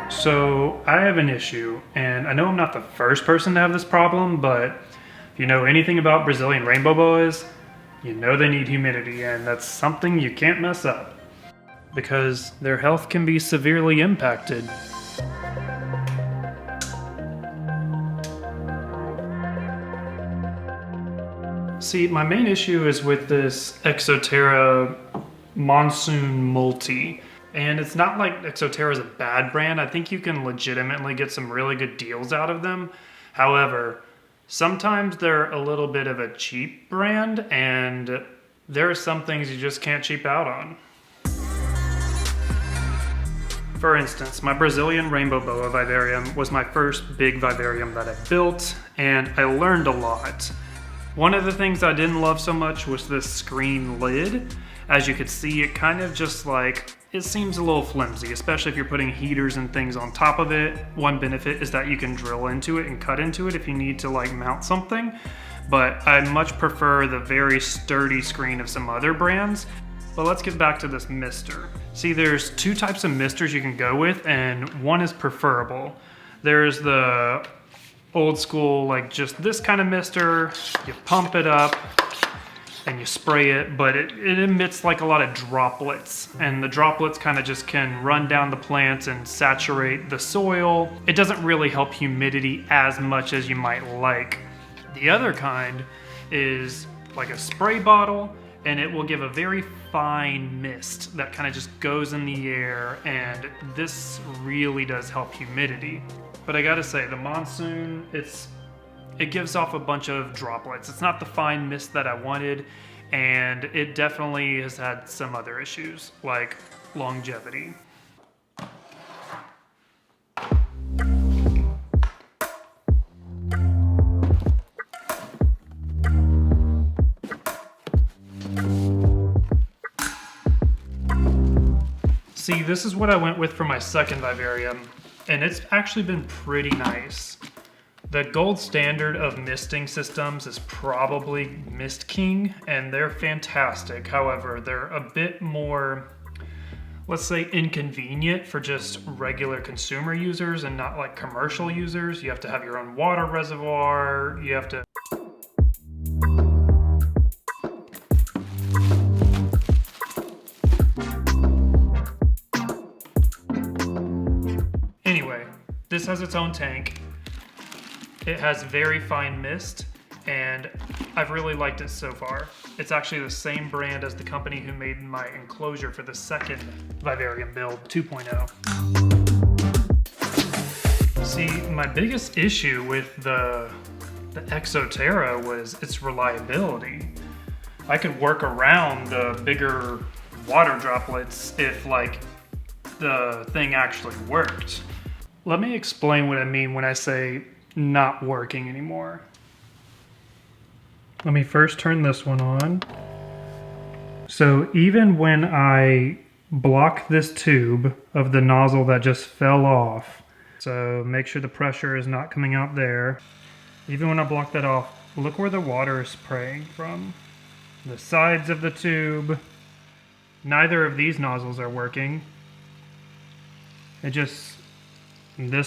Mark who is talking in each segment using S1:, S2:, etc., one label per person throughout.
S1: So I have an issue, and I know I'm not the first person to have this problem, but if you know anything about Brazilian Rainbow Boas, you know they need humidity, and that's something you can't mess up because their health can be severely impacted. See, my main issue is with this Exoterra Monsoon Multi. And it's not like Exoterra is a bad brand. I think you can legitimately get some really good deals out of them. However, sometimes they're a little bit of a cheap brand, and there are some things you just can't cheap out on. For instance, my Brazilian Rainbow Boa Vivarium was my first big vivarium that I built, and I learned a lot. One of the things I didn't love so much was this screen lid. As you could see, it kind of just like, it seems a little flimsy, especially if you're putting heaters and things on top of it. One benefit is that you can drill into it and cut into it if you need to like mount something. But I much prefer the very sturdy screen of some other brands. But let's get back to this mister. See, there's two types of misters you can go with, and one is preferable. There's the old school, like just this kind of mister. You pump it up and you spray it, but it emits like a lot of droplets, and the droplets kind of just can run down the plants and saturate the soil. It doesn't really help humidity as much as you might like. The other kind is like a spray bottle, and it will give a very fine mist that kind of just goes in the air, and this really does help humidity. But I gotta say, the Monsoon, it gives off a bunch of droplets. It's not the fine mist that I wanted, and it definitely has had some other issues, like longevity. See, this is what I went with for my second vivarium, and it's actually been pretty nice. The gold standard of misting systems is probably Mist King, and they're fantastic. However, they're a bit more, let's say, inconvenient for just regular consumer users and not like commercial users. You have to have your own water reservoir, you have to... Anyway, this has its own tank. It has very fine mist, and I've really liked it so far. It's actually the same brand as the company who made my enclosure for the second Vivarium build 2.0. See, my biggest issue with the Exoterra was its reliability. I could work around the bigger water droplets if like the thing actually worked. Let me explain what I mean when I say not working anymore. Let me first turn this one on. So even when I block this tube of the nozzle that just fell off, so make sure the pressure is not coming out there. Even when I block that off, look where the water is spraying from. The sides of the tube. Neither of these nozzles are working. This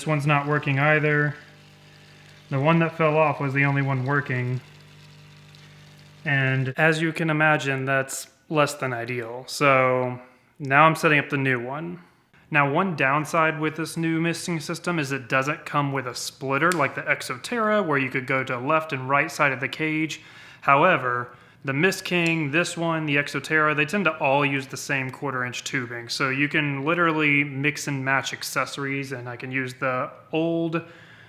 S1: one's not working either. The one that fell off was the only one working. And as you can imagine, that's less than ideal. So now I'm setting up the new one. Now, one downside with this new misting system is it doesn't come with a splitter like the Exoterra, where you could go to left and right side of the cage. However, the Mist King, this one, the Exoterra, they tend to all use the same 1/4-inch tubing. So you can literally mix and match accessories, and I can use the old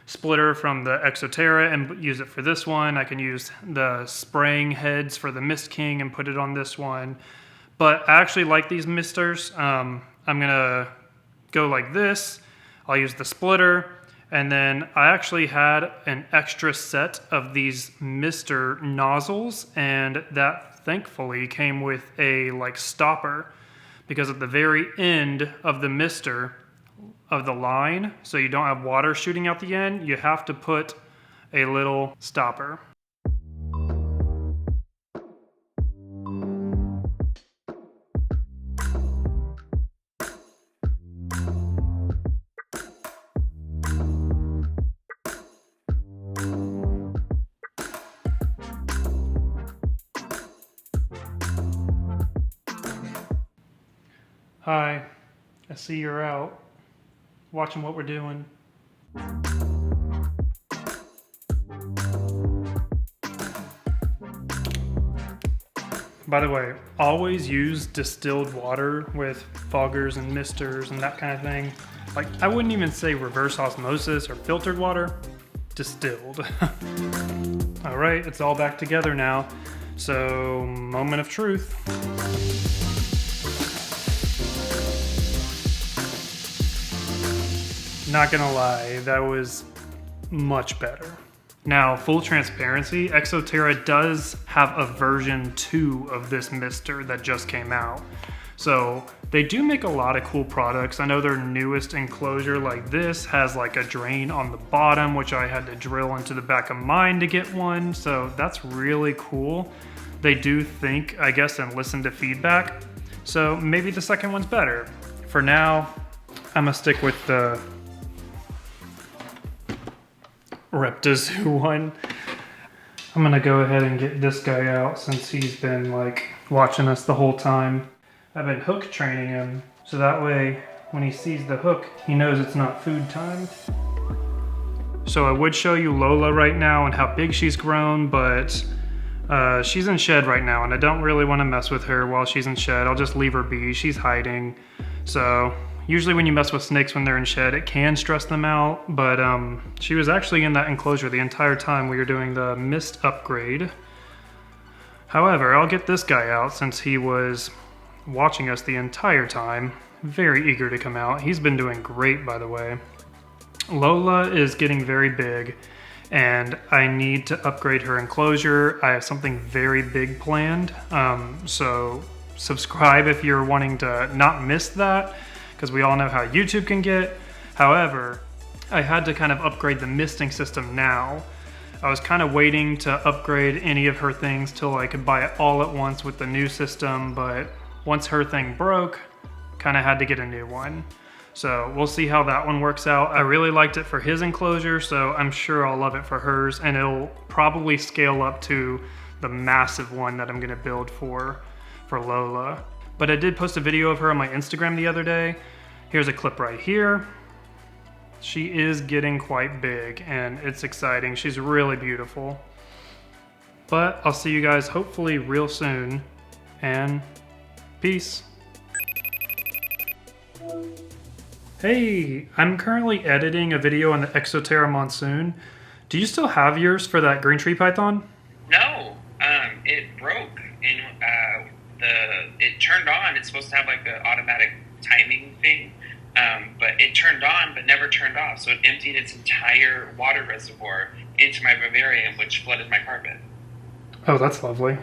S1: splitter from the Exoterra and use it for this one. I can use the spraying heads for the Mist King and put it on this one. But I actually like these misters. I'm gonna go like this. I'll use the splitter, and then I actually had an extra set of these mister nozzles, and that thankfully came with a like stopper, because at the very end of the mister of the line, so you don't have water shooting out the end, you have to put a little stopper. Hi, I see you're out, watching what we're doing. By the way, always use distilled water with foggers and misters and that kind of thing. Like, I wouldn't even say reverse osmosis or filtered water, distilled. All right, it's all back together now. So, moment of truth. Not gonna lie, that was much better. Now, full transparency, Exoterra does have a version 2 of this mister that just came out. So they do make a lot of cool products. I know their newest enclosure like this has like a drain on the bottom, which I had to drill into the back of mine to get one. So that's really cool. They do think, I guess, and listen to feedback. So maybe the second one's better. For now, I'm gonna stick with the Reptazoo one. I'm gonna go ahead and get this guy out since he's been like watching us the whole time. I've been hook training him so that way when he sees the hook, he knows it's not food time. So I would show you Lola right now and how big she's grown, but she's in shed right now and I don't really want to mess with her while she's in shed. I'll just leave her be. She's hiding. So usually when you mess with snakes when they're in shed, it can stress them out, but she was actually in that enclosure the entire time we were doing the mist upgrade. However, I'll get this guy out since he was watching us the entire time. Very eager to come out. He's been doing great, by the way. Lola is getting very big and I need to upgrade her enclosure. I have something very big planned, so subscribe if you're wanting to not miss that, because we all know how YouTube can get. However, I had to kind of upgrade the misting system now. I was kind of waiting to upgrade any of her things till I could buy it all at once with the new system, but once her thing broke, kind of had to get a new one. So we'll see how that one works out. I really liked it for his enclosure, so I'm sure I'll love it for hers, and it'll probably scale up to the massive one that I'm gonna build for Lola. But I did post a video of her on my Instagram the other day. Here's a clip right here. She is getting quite big and it's exciting. She's really beautiful. But I'll see you guys hopefully real soon, and peace. Hey, I'm currently editing a video on the Exoterra Monsoon. Do you still have yours for that green tree python?
S2: No, it broke and it turned on. It's supposed to have like an automatic timing thing, but it turned on but never turned off. So it emptied its entire water reservoir into my vivarium, which flooded my carpet.
S1: Oh, that's lovely.